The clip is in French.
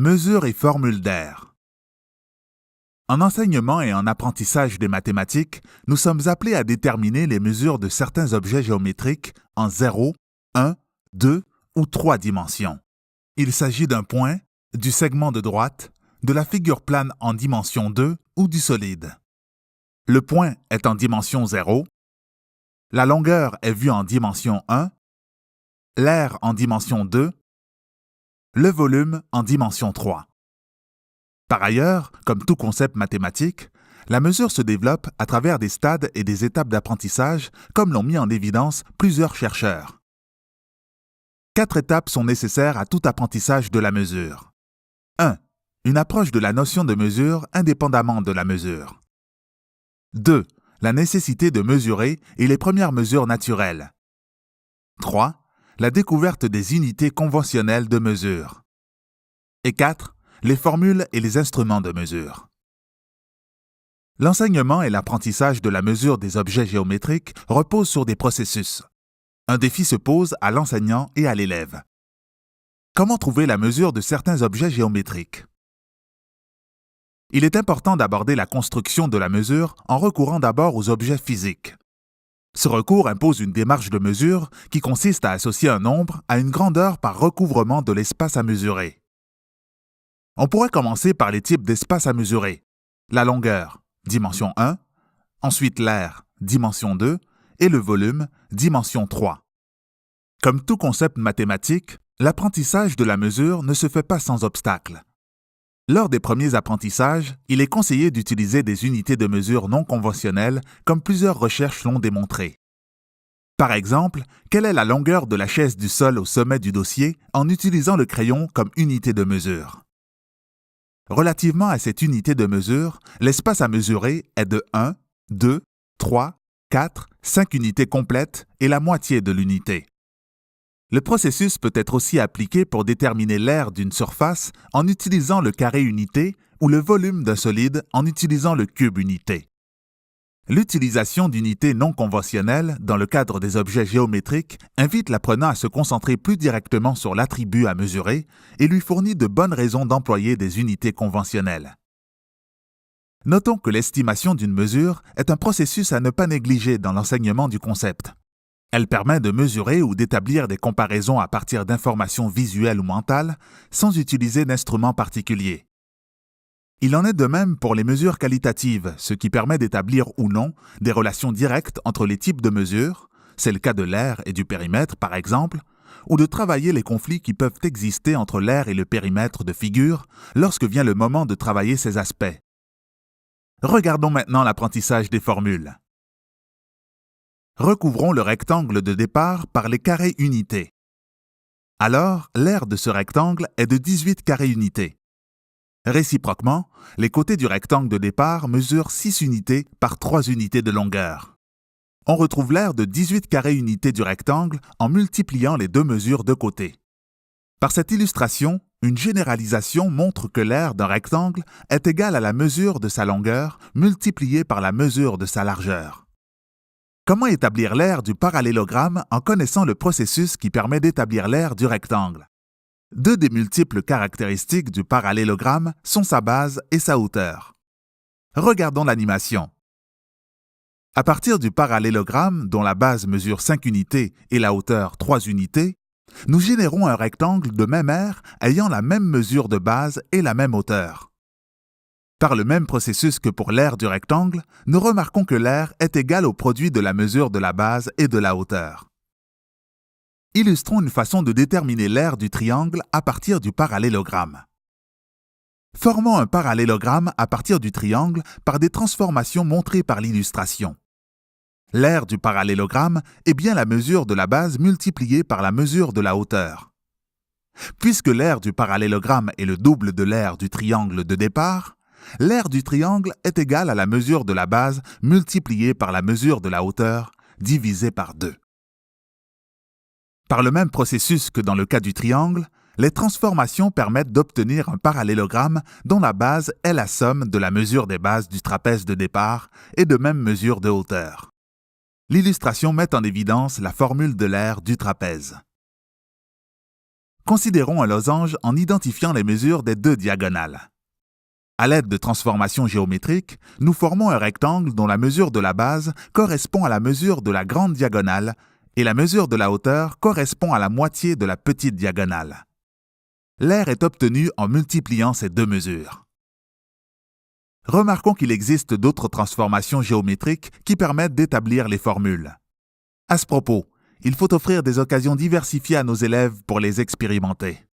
Mesures et formules d'air. En enseignement et en apprentissage des mathématiques, nous sommes appelés à déterminer les mesures de certains objets géométriques en 0, 1, 2 ou 3 dimensions. Il s'agit d'un point, du segment de droite, de la figure plane en dimension 2 ou du solide. Le point est en dimension 0, la longueur est vue en dimension 1, l'air en dimension 2, le volume en dimension 3. Par ailleurs, comme tout concept mathématique, la mesure se développe à travers des stades et des étapes d'apprentissage, comme l'ont mis en évidence plusieurs chercheurs. 4 étapes sont nécessaires à tout apprentissage de la mesure. 1. Une approche de la notion de mesure indépendamment de la mesure. 2. La nécessité de mesurer et les premières mesures naturelles. 3. La découverte des unités conventionnelles de mesure. Et 4. Les formules et les instruments de mesure. L'enseignement et l'apprentissage de la mesure des objets géométriques reposent sur des processus. Un défi se pose à l'enseignant et à l'élève. Comment trouver la mesure de certains objets géométriques? Il est important d'aborder la construction de la mesure en recourant d'abord aux objets physiques. Ce recours impose une démarche de mesure qui consiste à associer un nombre à une grandeur par recouvrement de l'espace à mesurer. On pourrait commencer par les types d'espace à mesurer. La longueur, dimension 1, ensuite l'air, dimension 2, et le volume, dimension 3. Comme tout concept mathématique, l'apprentissage de la mesure ne se fait pas sans obstacle. Lors des premiers apprentissages, il est conseillé d'utiliser des unités de mesure non conventionnelles, comme plusieurs recherches l'ont démontré. Par exemple, quelle est la longueur de la chaise du sol au sommet du dossier en utilisant le crayon comme unité de mesure? Relativement à cette unité de mesure, l'espace à mesurer est de 1, 2, 3, 4, 5 unités complètes et la moitié de l'unité. Le processus peut être aussi appliqué pour déterminer l'aire d'une surface en utilisant le carré unité ou le volume d'un solide en utilisant le cube unité. L'utilisation d'unités non conventionnelles dans le cadre des objets géométriques invite l'apprenant à se concentrer plus directement sur l'attribut à mesurer et lui fournit de bonnes raisons d'employer des unités conventionnelles. Notons que l'estimation d'une mesure est un processus à ne pas négliger dans l'enseignement du concept. Elle permet de mesurer ou d'établir des comparaisons à partir d'informations visuelles ou mentales sans utiliser d'instruments particuliers. Il en est de même pour les mesures qualitatives, ce qui permet d'établir ou non des relations directes entre les types de mesures, c'est le cas de l'air et du périmètre par exemple, ou de travailler les conflits qui peuvent exister entre l'air et le périmètre de figure lorsque vient le moment de travailler ces aspects. Regardons maintenant l'apprentissage des formules. Recouvrons le rectangle de départ par les carrés unités. Alors, l'aire de ce rectangle est de 18 carrés unités. Réciproquement, les côtés du rectangle de départ mesurent 6 unités par 3 unités de longueur. On retrouve l'aire de 18 carrés unités du rectangle en multipliant les deux mesures de côté. Par cette illustration, une généralisation montre que l'aire d'un rectangle est égale à la mesure de sa longueur multipliée par la mesure de sa largeur. Comment établir l'aire du parallélogramme en connaissant le processus qui permet d'établir l'aire du rectangle? Deux des multiples caractéristiques du parallélogramme sont sa base et sa hauteur. Regardons l'animation. À partir du parallélogramme, dont la base mesure 5 unités et la hauteur 3 unités, nous générons un rectangle de même aire ayant la même mesure de base et la même hauteur. Par le même processus que pour l'aire du rectangle, nous remarquons que l'aire est égale au produit de la mesure de la base et de la hauteur. Illustrons une façon de déterminer l'aire du triangle à partir du parallélogramme. Formons un parallélogramme à partir du triangle par des transformations montrées par l'illustration. L'aire du parallélogramme est bien la mesure de la base multipliée par la mesure de la hauteur. Puisque l'aire du parallélogramme est le double de l'aire du triangle de départ, l'aire du triangle est égale à la mesure de la base multipliée par la mesure de la hauteur divisée par 2. Par le même processus que dans le cas du triangle, les transformations permettent d'obtenir un parallélogramme dont la base est la somme de la mesure des bases du trapèze de départ et de même mesure de hauteur. L'illustration met en évidence la formule de l'aire du trapèze. Considérons un losange en identifiant les mesures des deux diagonales. À l'aide de transformations géométriques, nous formons un rectangle dont la mesure de la base correspond à la mesure de la grande diagonale et la mesure de la hauteur correspond à la moitié de la petite diagonale. L'aire est obtenu en multipliant ces deux mesures. Remarquons qu'il existe d'autres transformations géométriques qui permettent d'établir les formules. À ce propos, il faut offrir des occasions diversifiées à nos élèves pour les expérimenter.